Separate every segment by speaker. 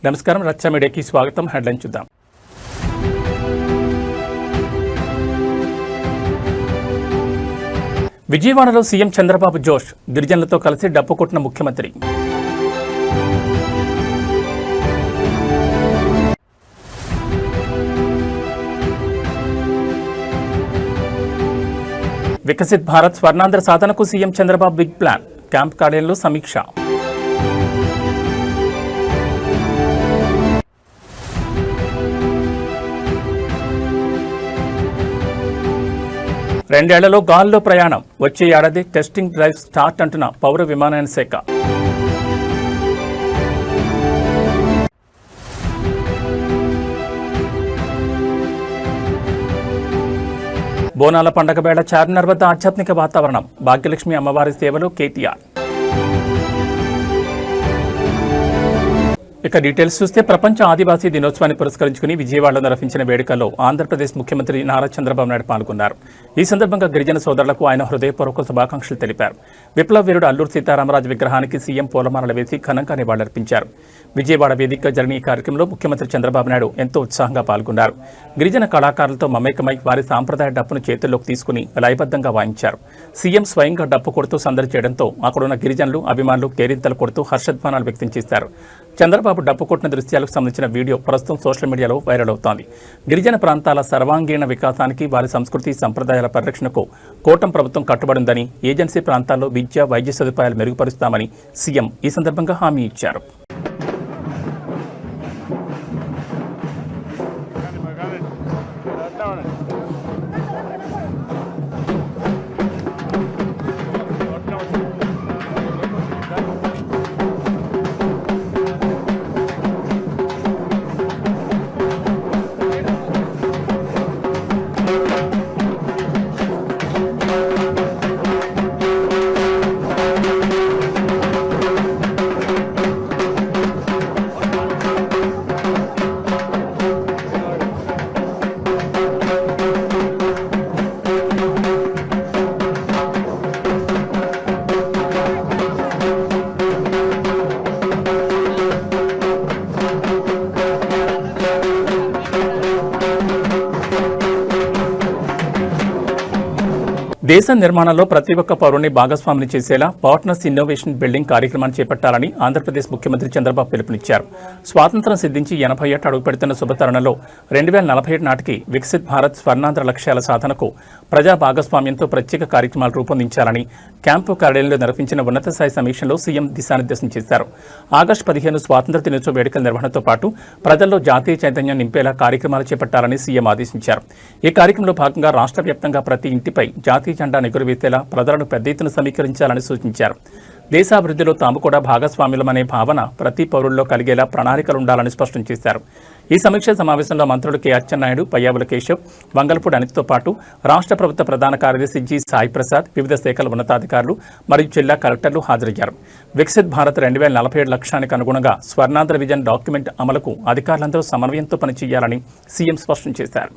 Speaker 1: నమస్కారం, రచ్చ మీడియాకి స్వాగతం. హెడ్లైన్ చూద్దాం. విజయవాడలో సీఎం చంద్రబాబు జోష్, గిరిజనులతో కలిసి డప్పు కొట్టిన ముఖ్యమంత్రి. వికసిత్ భారత్ స్వర్ణాంధ్ర సాధనకు CM Chandrababu big plan, camp కార్యాలయంలో సమీక్ష. రెండేళ్లలో గాల్లో ప్రయాణం, వచ్చే ఏడాది టెస్టింగ్ డ్రైవ్ స్టార్ట్ అంటున్న పౌర విమానయాన శాఖ. బోనాల పండగ వేళ చార్మినార్ వద్ద ఆధ్యాత్మిక వాతావరణం, భాగ్యలక్ష్మి అమ్మవారి సేవలో కేటీఆర్. ఇక డీటెయిల్స్ చూస్తే ప్రపంచ ఆదివాసీ దినోత్సవాన్ని పురస్కరించుకుని విజయవాడలో నిర్వహించిన వేడుకల్లో ఆంధ్రప్రదేశ్ ముఖ్యమంత్రి నారా చంద్రబాబు నాయుడు పాల్గొన్నారు. ఈ సందర్భంగా గిరిజన సోదరులకు ఆయన హృదయపూర్వక శుభాకాంక్షలు తెలిపారు. విప్లవ వీరుడు అల్లూరు సీతారామరాజు విగ్రహానికి సీఎం పూలమాలలు వేసి ఘనంగా నివాళులర్పించారు. విజయవాడ వేదికగా జరిగిన ఈ కార్యక్రమంలో ముఖ్యమంత్రి చంద్రబాబు నాయుడు ఎంతో ఉత్సాహంగా పాల్గొన్నారు. గిరిజన కళాకారులతో మమేకమై వారి సాంప్రదాయ డప్పును చేతుల్లోకి తీసుకుని లయబద్ధంగా వాయించారు. సీఎం స్వయంగా డప్పు కొడుతూ సందడి చేయడంతో అక్కడున్న గిరిజనులు, అభిమానులు కేరింతలు కొడుతూ హర్షధ్వానాలు వ్యక్తం చేశారు. చంద్రబాబు డప్పు కొట్టిన దృశ్యాలకు సంబంధించిన వీడియో ప్రస్తుతం సోషల్ మీడియాలో వైరల్ అవుతోంది. గిరిజన ప్రాంతాల సర్వాంగీణ వికాసానికి, వారి సంస్కృతి సంప్రదాయాల పరిరక్షణకు కూటమి ప్రభుత్వం కట్టుబడిందని, ఏజెన్సీ ప్రాంతాల్లో విద్య, వైద్య సదుపాయాలు మెరుగుపరుస్తామని సీఎం ఈ సందర్భంగా హామీ ఇచ్చారు. దేశ నిర్మాణంలో ప్రతి ఒక్క పౌరుని భాగస్వామిని చేసేలా పార్ట్నర్స్ ఇన్నోవేషన్ బిల్డింగ్ కార్యక్రమాన్ని చేపట్టాలని ఆంధ్రప్రదేశ్ ముఖ్యమంత్రి చంద్రబాబు పిలుపునిచ్చారు. స్వాతంత్ర్యం సిద్ధించి 80 ఏట అడుగుపెడుతున్న శుభతరుణంలో 2047 నాటికి వికసిత్ భారత్ స్వర్ణాంధ్ర లక్ష్యాల సాధనకు ప్రజా భాగస్వామ్యంతో ప్రత్యేక కార్యక్రమాలు రూపొందించాలని క్యాంపు కార్యాలయంలో నిర్వహించిన ఉన్నత స్థాయి సమీక్షలో సీఎం దిశానిర్దేశం చేశారు. ఆగస్టు 15 స్వాతంత్ర్య దినోత్సవ వేడుకల నిర్వహణతో పాటు ప్రజల్లో జాతీయ చైతన్యం నింపేలా కార్యక్రమాలు చేపట్టాలని సీఎం ఆదేశించారు. ఈ కార్యక్రమంలో భాగంగా రాష్ట్ర వ్యాప్తంగా ప్రతి ఇంటిపై జాతీయ జెండా ఎగురవేసేలా ప్రజలను పెద్ద ఎత్తున సమీకరించాలని సూచించారు. దేశాభివృద్ధిలో తాము కూడా భాగస్వామ్యులమనే భావన ప్రతి పౌరుల్లో కలిగేలా ప్రణాళికలుండాలని స్పష్టం చేశారు. ఈ సమీక్ష సమావేశంలో మంత్రులు కె అచ్చెన్నాయుడు, పయ్యావుల కేశవ్, వంగలపూడి అనితతో పాటు రాష్ట్ర ప్రభుత్వ ప్రధాన కార్యదర్శి జి సాయి ప్రసాద్, వివిధ శాఖల ఉన్నతాధికారులు మరియు జిల్లా కలెక్టర్లు హాజరయ్యారు. వికసిత్ భారత్ 2047 లక్ష్యానికి అనుగుణంగా స్వర్ణాంధ్ర విజన్ డాక్యుమెంట్ అమలుకు అధికారులందరూ సమన్వయంతో పనిచేయాలని సీఎం స్పష్టం చేశారు.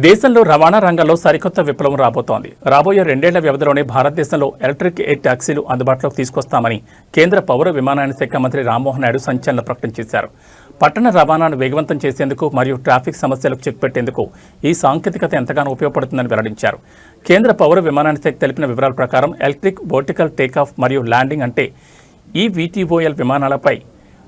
Speaker 1: దేశంలో రవాణా రంగంలో సరికొత్త విప్లవం రాబోతోంది. రాబోయే 2 ఏళ్ల వ్యవధిలోనే భారతదేశంలో ఎలక్ట్రిక్ ఎయిర్ టాక్సీలు అందుబాటులోకి తీసుకొస్తామని కేంద్ర పౌర విమానయాన శాఖ మంత్రి రామ్మోహన్ నాయుడు సంచలన ప్రకటన చేశారు. పట్టణ రవాణాను వేగవంతం చేసేందుకు మరియు ట్రాఫిక్ సమస్యలకు చెక్ పెట్టేందుకు ఈ సాంకేతికత ఎంతగానో ఉపయోగపడుతుందని వెల్లడించారు. కేంద్ర పౌర విమానయాన శాఖ తెలిపిన వివరాల ప్రకారం ఎలక్ట్రిక్ వర్టికల్ టేకాఫ్ మరియు ల్యాండింగ్ అంటే ఈవీటీఓఎల్ విమానాలపై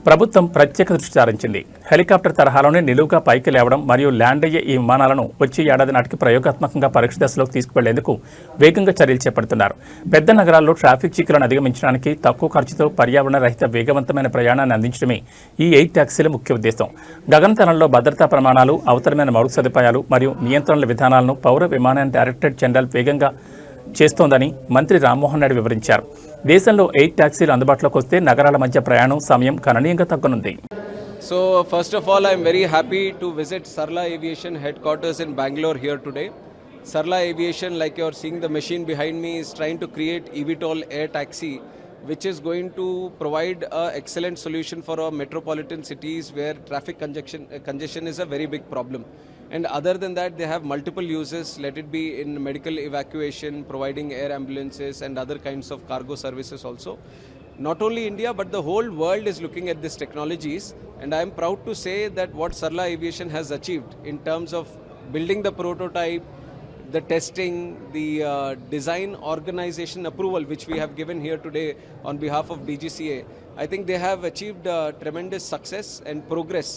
Speaker 1: ప్రభుత్వం ప్రత్యేక దృష్టి సారించింది. హెలికాప్టర్ తరహాలోనే నిలువుగా పైకి లేవడం మరియు ల్యాండ్ అయ్యే ఈ విమానాలను వచ్చే ఏడాది నాటికి ప్రయోగాత్మకంగా పరీక్ష దశలోకి తీసుకువెళ్లేందుకు వేగంగా చర్యలు చేపడుతున్నారు. పెద్ద నగరాల్లో ట్రాఫిక్ చిక్కులను అధిగమించడానికి తక్కువ ఖర్చుతో పర్యావరణ రహిత వేగవంతమైన ప్రయాణాన్ని అందించడమే ఈ ఎయిర్ టాక్సీల ముఖ్య ఉద్దేశం. గగనతలంలో భద్రతా ప్రమాణాలు, అవసరమైన మౌలిక సదుపాయాలు మరియు నియంత్రణల విధానాలను పౌర విమానయాన డైరెక్టరేట్ జనరల్ వేగంగా చేస్తోందని మంత్రి రామ్మోహన్ నాయుడు వివరించారు. దేశంలో ఎయిర్ టాక్సీలు అందుబాటులోకి వస్తే నగరాల మధ్య ప్రయాణం సమయం గణనీయంగా తగ్గనుంది.
Speaker 2: So first of all, I am very happy to visit Sarla Aviation headquarters in Bangalore here today. Sarla Aviation, like you are seeing the machine behind me, is trying to create eVTOL air taxi, which is going to provide an excellent solution for our metropolitan cities where traffic congestion is a very big problem. And other than that, they have multiple uses, let it be in medical evacuation, providing air ambulances and other kinds of cargo services also. Not only India, but the whole world is looking at these technologies. And I am proud to say that what Sarla Aviation has achieved in terms of building the prototype, the testing, the design organization approval, which we have given here today on behalf of DGCA, I think they have achieved tremendous success and progress.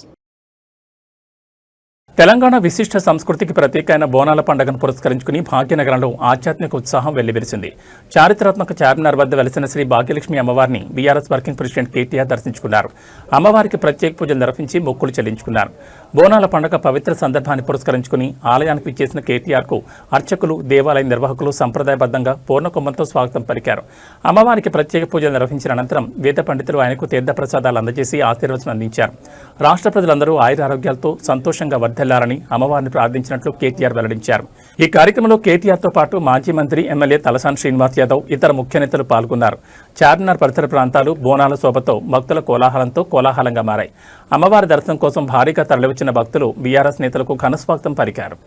Speaker 1: Telangana విశిష్ట సంస్కృతికి ప్రత్యేకమైన బోనాల పండుగను పురస్కరించుకుని భాగ్యనగరంలో ఆధ్యాత్మిక ఉత్సాహం వెల్లివిరిసింది. చారిత్రాత్మక చార్మినార్ వద్ద వెలిసిన శ్రీ భాగ్యలక్ష్మి అమ్మవారిని బీఆర్ఎస్ వర్కింగ్ ప్రెసిడెంట్ కేటీఆర్ దర్శించుకున్నారు. అమ్మవారికి ప్రత్యేక పూజలు నిర్వహించి మొక్కులు చెల్లించుకున్నారు. బోనాల పండుగ పవిత్ర సందర్భాన్ని పురస్కరించుకుని ఆలయానికి విచ్చేసిన కేటీఆర్కు అర్చకులు, దేవాలయ నిర్వాహకులు సంప్రదాయబద్ధంగా పూర్ణకుంభంతో స్వాగతం పలికారు. అమ్మవారికి ప్రత్యేక పూజలు నిర్వహించిన అనంతరం వేద పండితులు ఆయనకు తీర్థప్రసాదాలు అందజేసి ఆశీర్వచనం అందించారు. రాష్ట్ర ప్రజలందరూ ఆయురారోగ్యాలతో సంతోషంగా వర్ధిల్లారని అమ్మవారిని ప్రార్థించినట్లు కేటీఆర్ వెల్లడించారు. ఈ కార్యక్రమంలో కేటీఆర్తో పాటు మాజీ మంత్రి, ఎమ్మెల్యే తలసాని శ్రీనివాస్ యాదవ్, ఇతర ముఖ్య నేతలు పాల్గొన్నారు. చార్మినార్ పరిసర ప్రాంతాలు బోనాల శోభతో భక్తుల కోలాహలంగా మారాయి. అమ్మవారి దర్శనం కోసం భారీగా తరలివచ్చిన భక్తులు బీఆర్ఎస్ నేతలకు ఘనస్వాగతం పలికారు.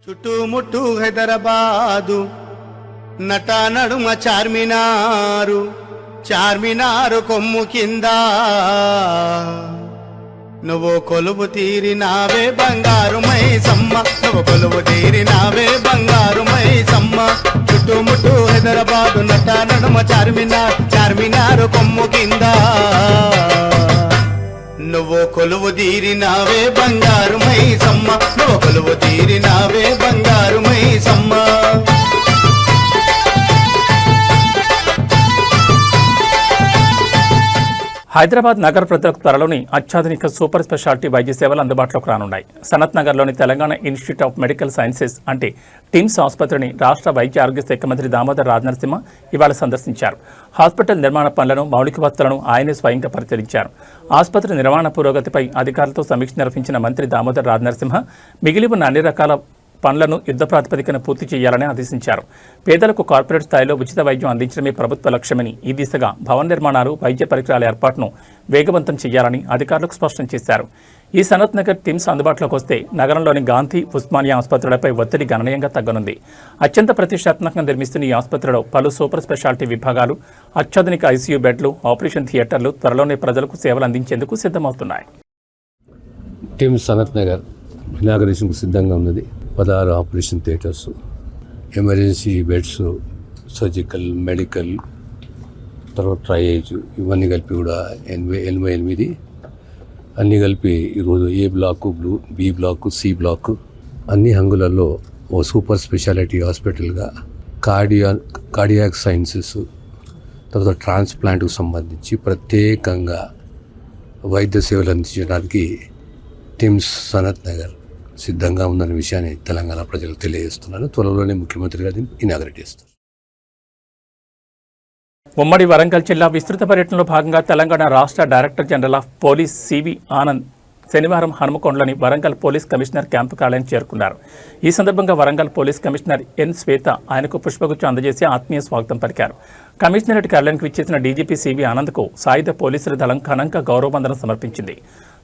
Speaker 3: చుట్టుముట్టు హైదరాబాదు నట నడుమ చార్మినారు, చార్మినారు కొమ్ము కింద నువ్వు కొలువు తీరినావే బంగారు మైసమ్మ, నువ్వు కొలువు తీరినావే బంగారు మైసమ్మ. చుట్టుముట్టు హైదరాబాదు నట నడుమ చార్మినార్, చార్మినారు కొమ్ము కింద నువ్వు కొలువు తీరినావే బంగారు మైసమ్మ, నువ్వు కొలువు తీరినావే బంగారు మైసమ్మ.
Speaker 1: హైదరాబాద్ నగర ప్రజలకు త్వరలోని అత్యాధునిక సూపర్ స్పెషాలిటీ వైద్య సేవలు అందుబాటులోకి రానున్నాయి. సనత్ నగర్లోని Telangana institute of medical sciences అంటే టిమ్స్ ఆసుపత్రిని రాష్ట్ర వైద్య ఆరోగ్య శాఖ మంత్రి దామోదర్ రాజనరసింహ ఇవాళ సందర్శించారు. హాస్పిటల్ నిర్మాణ పనులను, మౌలిక వసతులను ఆయనే స్వయంగా పరిశీలించారు. ఆసుపత్రి నిర్మాణ పురోగతిపై అధికారులతో సమీక్ష నిర్వహించిన మంత్రి దామోదర్ రాజనరసింహ మిగిలి ఉన్న అన్ని రకాల పనులను యుద్ధ ప్రాతిపదికన పూర్తి చేయాలని ఆదేశించారు. పేదలకు కార్పొరేట్ స్థాయిలో ఉచిత వైద్యం అందించడమే ప్రభుత్వ లక్ష్యమని, ఈ దిశగా భవన నిర్మాణాలు, వైద్య పరికరాల ఏర్పాటును వేగవంతం చేయాలని అధికారులకు స్పష్టం చేశారు. ఈ సనత్ నగర్ టిమ్స్ అందుబాటులోకి వస్తే నగరంలోని గాంధీ, ఉస్మానియా ఆసుపత్రులపై ఒత్తిడి గణనీయంగా తగ్గనుంది. అత్యంత ప్రతిష్టాత్మకంగా నిర్మిస్తున్న ఈ ఆసుపత్రిలో పలు సూపర్ స్పెషాలిటీ విభాగాలు, అత్యాధునిక ఐసీయూ బెడ్లు, ఆపరేషన్ థియేటర్లు త్వరలోనే ప్రజలకు సేవలు అందించేందుకు సిద్ధమవుతున్నాయి.
Speaker 4: టిమ్స్ సనత్ నగర్ ఇనాగరేషన్కు సిద్ధంగా ఉన్నది. 16 operation theatres, emergency beds, surgical, medical, తర్వాత ట్రయేజ్, ఇవన్నీ కలిపి కూడా 88 అన్నీ కలిపి ఈరోజు A block, B block, C block అన్ని హంగులలో ఓ సూపర్ స్పెషాలిటీ హాస్పిటల్గా కార్డియాక్ సైన్సెస్, తర్వాత ట్రాన్స్ప్లాంట్కు సంబంధించి ప్రత్యేకంగా వైద్య సేవలు అందించడానికి టిమ్స్ సనత్ నగర్ సిద్ధంగా ఉందనే విషయాన్ని తెలంగాణ ప్రజలకు తెలియజేస్తున్నాను. త్వరలోనే ముఖ్యమంత్రి గారు ఇనాగరేట్ చేస్తారు.
Speaker 1: ఉమ్మడి వరంగల్ జిల్లా విస్తృత పర్యటనలో భాగంగా తెలంగాణ రాష్ట్ర director general of police CV Anand శనివారం హనుమకొండలోని వరంగల్ పోలీస్ కమిషనర్ క్యాంపు కార్యాలయం చేరుకున్నారు. ఈ సందర్భంగా Warangal police commissioner N Shweta ఆయనకు పుష్పగుచ్చం అందజేసి ఆత్మీయ స్వాగతం పలికారు. కమిషనరేట్ కార్యాలయానికి విచ్చేసిన డీజీపీ సివి ఆనంద్కు సాయుధ పోలీసుల దళం ఘనంగా గౌరవవందనం సమర్పించింది.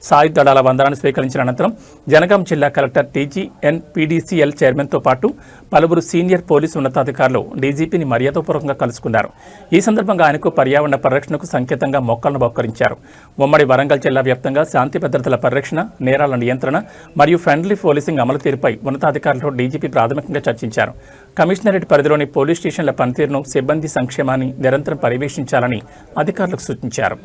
Speaker 1: సాయుధ దళాల వందనాన్ని స్వీకరించిన అనంతరం జనగాం జిల్లా కలెక్టర్ టీజీఎన్ పీడీసీఎల్ చైర్మన్తో పాటు పలువురు సీనియర్ పోలీసు ఉన్నతాధికారులు డీజీపీని మర్యాదపూర్వకంగా కలుసుకున్నారు. ఈ సందర్భంగా ఆయనకు పర్యావరణ పరిరక్షణకు సంకేతంగా మొక్కలను బహుకరించారు. ఉమ్మడి వరంగల్ జిల్లా వ్యాప్తంగా శాంతి భద్రతల పరిరక్షణ, నేరాల నియంత్రణ మరియు ఫ్రెండ్లీ పోలీసింగ్ అమలు తీరుపై ఉన్నతాధికారులతో డీజీపీ ప్రాథమికంగా చర్చించారు. కమిషనరేట్ పరిధిలోని పోలీస్ స్టేషన్ల పనితీరును, సిబ్బంది సంక్షేమాన్ని నిరంతరం పర్యవేక్షించాలని అధికారులకు సూచించారు.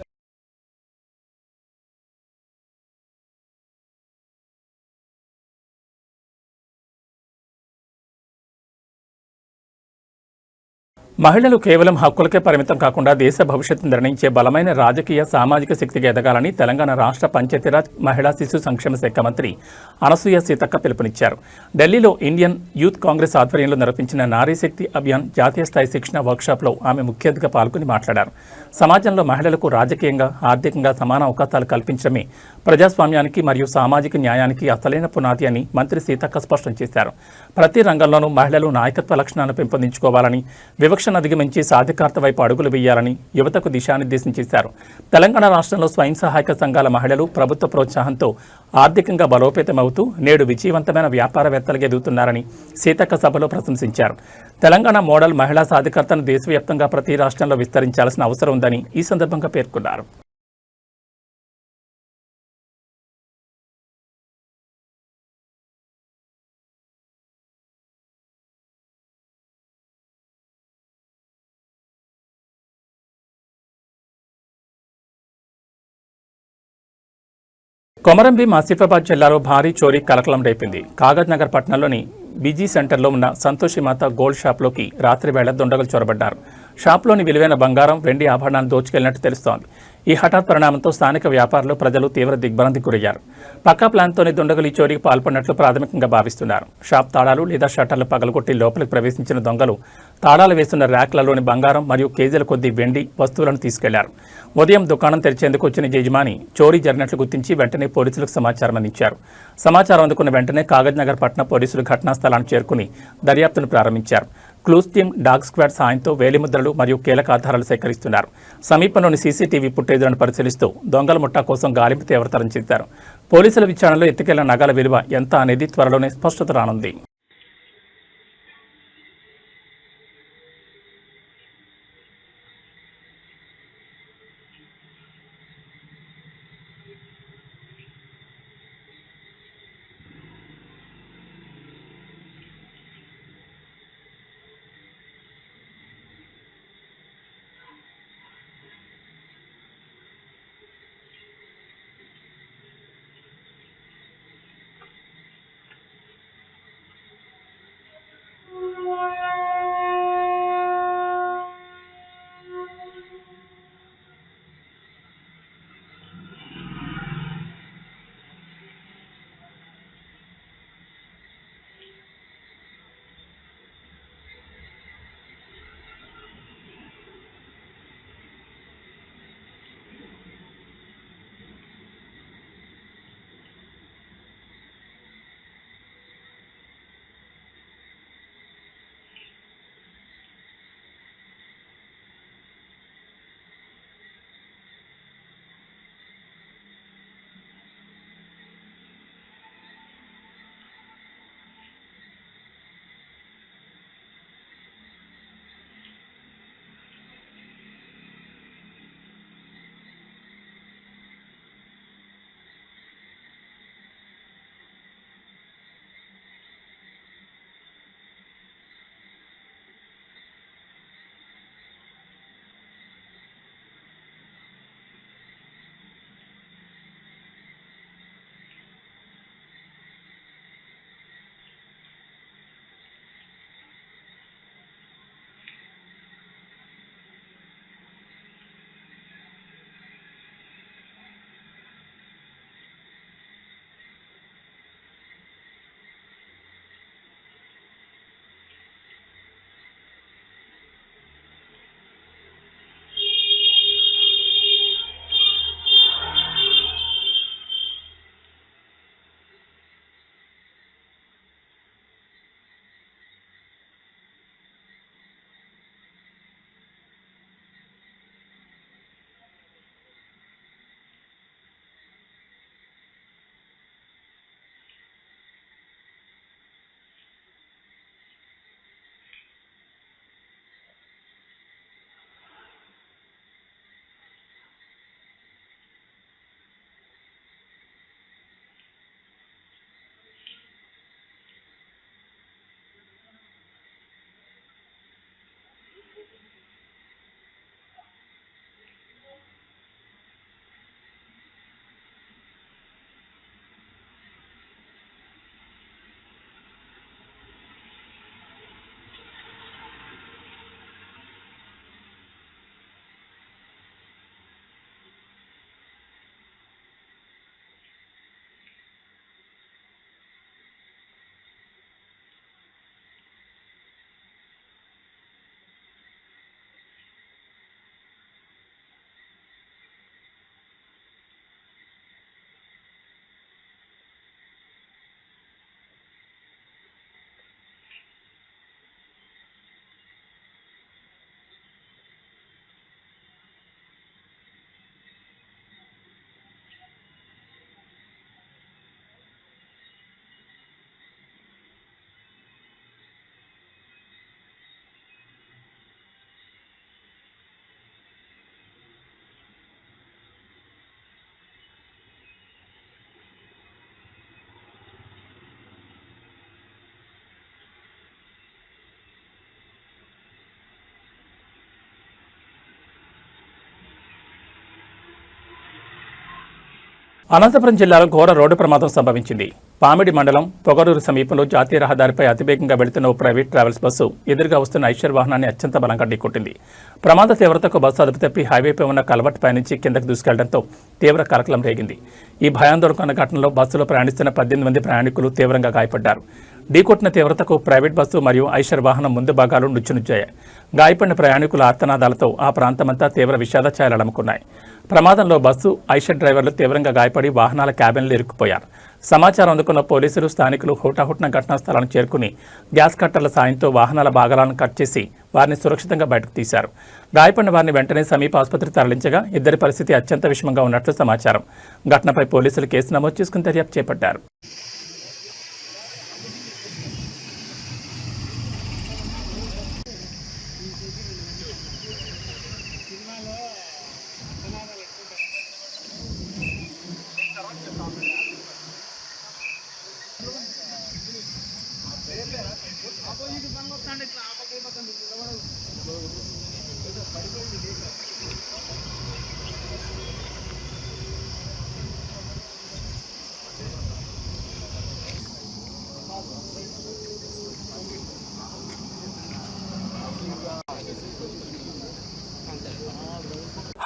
Speaker 1: మహిళలు కేవలం హక్కులకే పరిమితం కాకుండా దేశ భవిష్యత్తు నిర్ణయించే బలమైన రాజకీయ, సామాజిక శక్తిగా ఎదగాలని తెలంగాణ రాష్ట్ర పంచాయతీరాజ్, మహిళా శిశు సంక్షేమ శాఖ మంత్రి అనసూయ సీతక్క పిలుపునిచ్చారు. ఢిల్లీలో ఇండియన్ యూత్ కాంగ్రెస్ ఆధ్వర్యంలో నిర్వహించిన నారీ శక్తి అభియాన్ జాతీయ స్థాయి శిక్షణ వర్క్షాప్లో ఆమె ముఖ్య అతిథిగా పాల్గొని మాట్లాడారు. సమాజంలో మహిళలకు రాజకీయంగా, ఆర్థికంగా సమాన అవకాశాలు కల్పించడమే ప్రజాస్వామ్యానికి మరియు సామాజిక న్యాయానికి అసలైన పునాది అని మంత్రి సీతక్క స్పష్టం చేశారు. ప్రతి రంగంలోనూ మహిళలు నాయకత్వ లక్షణాలను పెంపొందించుకోవాలని, వివక్షను అధిగమించి సాధికారత వైపు అడుగులు వేయాలని యువతకు దిశానిర్దేశం చేశారు. తెలంగాణ రాష్ట్రంలో స్వయం సహాయక సంఘాల మహిళలు ప్రభుత్వ ప్రోత్సాహంతో ఆర్థికంగా బలోపేతమవుతూ నేడు విజయవంతమైన వ్యాపారవేత్తలుగా ఎదుగుతున్నారని సీతక్క సభలో ప్రశంసించారు. తెలంగాణ మోడల్ మహిళా సాధికారతను దేశవ్యాప్తంగా ప్రతి రాష్ట్రంలో విస్తరించాల్సిన అవసరం ఉందని ఈ సందర్భంగా పేర్కొన్నారు. కొమరంభీం ఆసిఫాబాద్ జిల్లాలో భారీ చోరీ కలకలం రేపింది. కాగజ్ నగర్ పట్టణంలోని బిజీ సెంటర్లో ఉన్న సంతోషిమాత గోల్డ్ షాప్లోకి రాత్రి వేళ దుండగులు చొరబడ్డారు. షాప్లోని విలువైన బంగారం, వెండి ఆభరణాలు దోచుకెళ్లినట్టు తెలుస్తోంది. ఈ హఠాత్ పరిణామంతో స్థానిక వ్యాపారులు, ప్రజలు తీవ్ర దిగ్భ్రాంతికి గురయ్యారు. పక్కా ప్లాన్తోనే దుండగులు ఈ చోరీకి పాల్పడినట్లు ప్రాథమికంగా భావిస్తున్నారు. షాప్ తాళాలు లేదా షట్టర్లు పగలగొట్టి లోపలికి ప్రవేశించిన దొంగలు తాళాలు వేస్తున్న ర్యాక్లలోని బంగారం మరియు కేజీల కొద్దీ వెండి వస్తువులను తీసుకెళ్లారు. ఉదయం దుకాణం తెరిచేందుకు వచ్చిన యజమాని చోరీ జరిగినట్లు గుర్తించి వెంటనే పోలీసులకు సమాచారం అందించారు. సమాచారం అందుకున్న వెంటనే కాగజ్ నగర్ పట్టణ పోలీసులు ఘటనా స్థలానికి చేరుకుని దర్యాప్తును ప్రారంభించారు. క్లూస్ టీమ్, డాగ్ స్క్వాడ్ సాయంతో వేలిముద్రలు మరియు కీలక ఆధారాలు సేకరిస్తున్నారు. సమీపంలోని సీసీటీవీ ఫుటేజ్లను పరిశీలిస్తూ దొంగల ముఠా కోసం గాలింపు తీవ్రతరం చేశారు. పోలీసుల విచారణలో ఎత్తుకెళ్లిన నగల విలువ ఎంత అనేది త్వరలోనే స్పష్టత రానుంది. అనంతపురం జిల్లాలో ఘోర రోడ్డు ప్రమాదం సంభవించింది. పామిడి మండలం పొగరూరు సమీపంలో జాతీయ రహదారిపై అతివేగంగా వెళుతున్న ఓ ప్రైవేట్ ట్రావెల్స్ బస్సు ఎదురుగా వస్తున్న ఐషర్ వాహనాన్ని అత్యంత బలంగా ఢీకొట్టింది. ప్రమాద తీవ్రతకు బస్సు అదుపు తప్పి హైవేపై ఉన్న కలవట్ పైనుంచి కిందకు దూసుకెళ్లడంతో తీవ్ర కలకలం రేగింది. ఈ భయాందోళన ఘటనలో బస్సులో ప్రయాణిస్తున్న 18 మంది ప్రయాణికులు తీవ్రంగా గాయపడ్డారు. ఢీకొట్టిన తీవ్రతకు ప్రైవేట్ బస్సు మరియు ఐషర్ వాహనం ముందు భాగాలు నుచ్చునుచ్చాయి. గాయపడిన ప్రయాణికుల ఆర్తనాదాలతో ఆ ప్రాంతమంతా తీవ్ర విషాద ఛాయలు అలుముకున్నాయి. ప్రమాదంలో బస్సు, ఐషర్ డ్రైవర్లు తీవ్రంగా గాయపడి వాహనాల క్యాబిన్లు ఇరుక్కుపోయారు. సమాచారం అందుకున్న పోలీసులు, స్థానికులు హుటాహుటిన ఘటనా స్థలానికి చేరుకుని గ్యాస్ కట్టర్ల సాయంతో వాహనాల భాగాలను కట్ చేసి వారిని సురక్షితంగా బయటకు తీశారు. గాయపడిన వారిని వెంటనే సమీప ఆసుపత్రికి తరలించగా ఇద్దరి పరిస్థితి అత్యంత విషమంగా ఉన్నట్లు సమాచారం. ఘటనపై పోలీసులు కేసు నమోదు చేసుకుని దర్యాప్తు చేపట్టారు.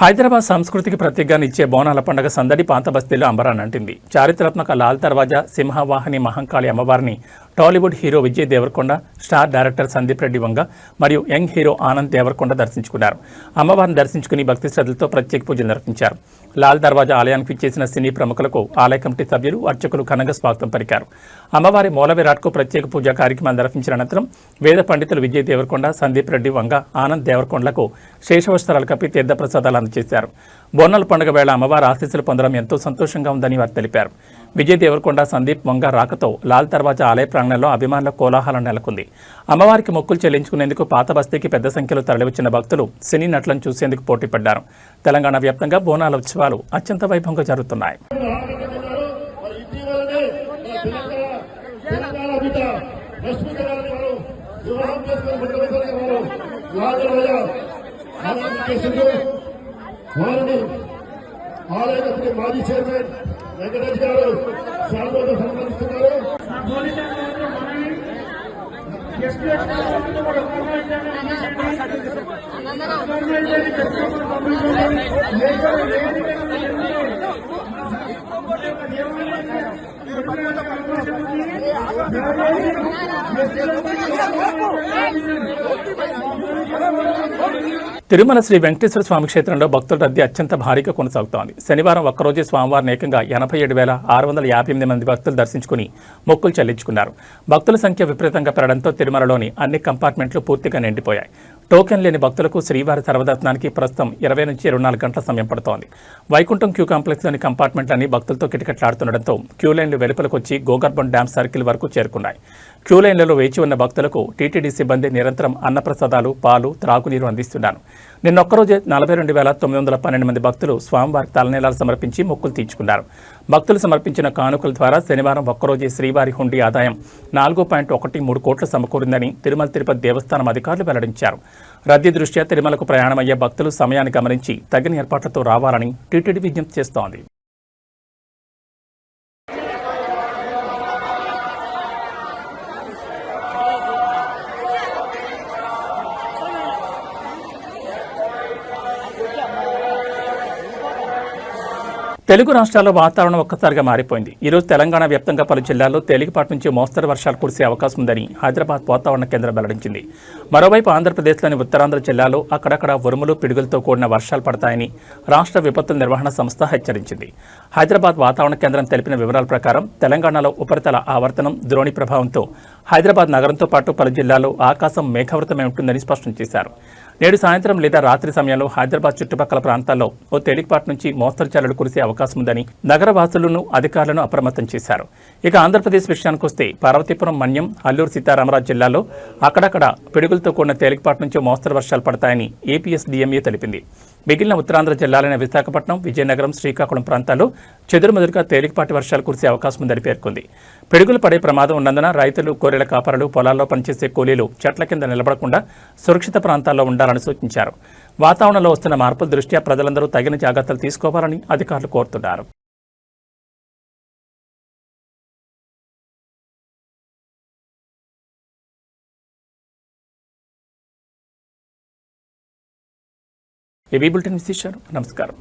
Speaker 1: హైదరాబాద్ సంస్కృతికి ప్రతీకగా నిచ్చే బోనాల పండుగ సందడి పాత బస్తీలో అంబరానంటింది. చారిత్రాత్మక లాల్ దర్వాజా సింహవాహిని మహంకాళి అమ్మవారిని Tollywood hero Vijay Deverakonda, star director Sandeep Reddy Vanga మరియు యంగ్ హీరో ఆనంద్ దేవరకొండ దర్శించుకున్నారు. అమ్మవారిని దర్శించుకుని భక్తి శ్రద్ధలతో ప్రత్యేక పూజలు నిర్వహించారు. లాల్ దర్వాజా ఆలయానికి విచ్చేసిన సినీ ప్రముఖులకు ఆలయ కమిటీ సభ్యులు, అర్చకులు ఘనంగా స్వాగతం పలికారు. అమ్మవారి మూల విరాట్కు ప్రత్యేక పూజా కార్యక్రమాలు నిర్వహించిన అనంతరం వేద పండితులు విజయ్ దేవరకొండ, సందీప్ రెడ్డి వంగ, ఆనంద్ దేవరకొండలకు శేషవస్త్రాలు కప్పి తీర్థప్రసాదాలు అందజేశారు. బోనాల పండుగ వేళ అమ్మవారి ఆశీస్సులు పొందడం ఎంతో సంతోషంగా ఉందని వారు తెలిపారు. విజయ్ దేవరకొండ, సందీప్ వంగ రాకతో లాల్ దర్వాజా ఆలయ ప్రాంగణంలో అభిమానుల కోలాహలం నెలకొంది. అమ్మవారికి మొక్కులు చెల్లించుకునేందుకు పాత బస్తీకి పెద్ద సంఖ్యలో తరలివచ్చిన భక్తులు సినీ నటులను చూసేందుకు పోటీపడ్డారు. తెలంగాణ వ్యాప్తంగా బోనాల ఉత్సవాలు అత్యంత వైభవంగా జరుగుతున్నాయి.
Speaker 5: మాజీ చైర్మన్ వెంకటేష్ గారు శాల్వాతో సన్మానిస్తున్నారు.
Speaker 1: తిరుమల శ్రీ వెంకటేశ్వర స్వామి క్షేత్రంలో భక్తుల రద్దీ అత్యంత భారీగా కొనసాగుతోంది. శనివారం ఒక్కరోజే స్వామివారిని ఏకంగా 87,658 మంది భక్తులు దర్శించుకుని మొక్కులు చెల్లించుకున్నారు. భక్తుల సంఖ్య విపరీతంగా పెరగడంతో తిరుమలలోని అన్ని కంపార్ట్మెంట్లు పూర్తిగా నిండిపోయాయి. టోకెన్ లేని భక్తులకు శ్రీవారి సర్వదర్శనానికి ప్రస్తుతం 20 నుంచి 24 గంటల సమయం పడుతోంది. వైకుంఠం క్యూ కాంప్లెక్స్లోని కంపార్ట్మెంట్లన్నీ భక్తులతో కిటకిటలాడుతుండటంతో క్యూ లైన్లు వెలుపలకు వచ్చి గోగర్భం డ్యామ్ సర్కిల్ వరకు చేరుకున్నాయి. క్యూ లైన్లలో వేచి ఉన్న భక్తులకు టీటీడీ సిబ్బంది నిరంతరం అన్నప్రసాదాలు, పాలు, త్రాగునీరు అందిస్తున్నారు. నిన్నొక్కరోజే 42,912 మంది భక్తులు స్వామివారి తలనీలాలు సమర్పించి మొక్కులు తీర్చుకున్నారు. భక్తులు సమర్పించిన కానుకల ద్వారా శనివారం ఒక్కరోజే శ్రీవారి హుండీ ఆదాయం 4.13 కోట్లు సమకూరిందని తిరుమల తిరుపతి దేవస్థానం అధికారులు వెల్లడించారు. రద్దీ దృష్ట్యా తిరుమలకు ప్రయాణమయ్యే భక్తులు సమయాన్ని గమనించి తగిన ఏర్పాట్లతో రావాలని టీటీడీ విజ్ఞప్తి చేస్తోంది. తెలుగు రాష్ట్రాల్లో వాతావరణం ఒక్కసారిగా మారిపోయింది. ఈరోజు తెలంగాణ వ్యాప్తంగా పలు జిల్లాల్లో తేలికపాటి నుంచి మోస్తరు వర్షాలు కురిసే అవకాశం ఉందని హైదరాబాద్ వాతావరణ కేంద్రం వెల్లడించింది. మరోవైపు ఆంధ్రప్రదేశ్లోని ఉత్తరాంధ్ర జిల్లాలో అక్కడక్కడ ఉరుములు, పిడుగులతో కూడిన వర్షాలు పడతాయని రాష్ట్ర విపత్తుల నిర్వహణ సంస్థ హెచ్చరించింది. హైదరాబాద్ వాతావరణ కేంద్రం తెలిపిన వివరాల ప్రకారం తెలంగాణలో ఉపరితల ఆవర్తనం, ద్రోణి ప్రభావంతో హైదరాబాద్ నగరంతో పాటు పలు జిల్లాల్లో ఆకాశం మేఘావృతమై ఉంటుందని స్పష్టం చేశారు. నేడు సాయంత్రం లేదా రాత్రి సమయంలో హైదరాబాద్ చుట్టుపక్కల ప్రాంతాల్లో ఓ తేలికపాటి నుంచి మోస్తరు జల్లులు కురిసే అవకాశం ఉందని నగరవాసులను, అధికారులను అప్రమత్తం చేశారు. ఇక ఆంధ్రప్రదేశ్ విషయానికి వస్తే పార్వతీపురం, మన్యం, అల్లూరు సీతారామరాజు జిల్లాలో అక్కడక్కడ పిడుగులతో కూడిన తేలికపాటి నుంచి మోస్తరు వర్షాలు పడతాయని ఏపీఎస్డీఎంఏ తెలిపింది. మిగిలిన ఉత్తరాంధ్ర జిల్లాలైన విశాఖపట్నం, విజయనగరం, శ్రీకాకుళం ప్రాంతాల్లో చెదురుమదురుగా తేలికపాటి వర్షాలు కురిసే అవకాశం ఉందని పేర్కొంది. పిడుగులు పడే ప్రమాదం ఉన్నందున రైతులు, గొర్రెల కాపరులు, పొలాల్లో పనిచేసే కూలీలు చెట్ల కింద నిలబడకుండా సురక్షిత ప్రాంతాల్లో ఉండాలని సూచించారు. వాతావరణంలో వస్తున్న మార్పుల దృష్ట్యా ప్రజలందరూ తగిన జాగ్రత్తలు తీసుకోవాలని అధికారులు కోరుతున్నారు. ఏబీ బులెటిన్ విశేషాలు. నమస్కారం.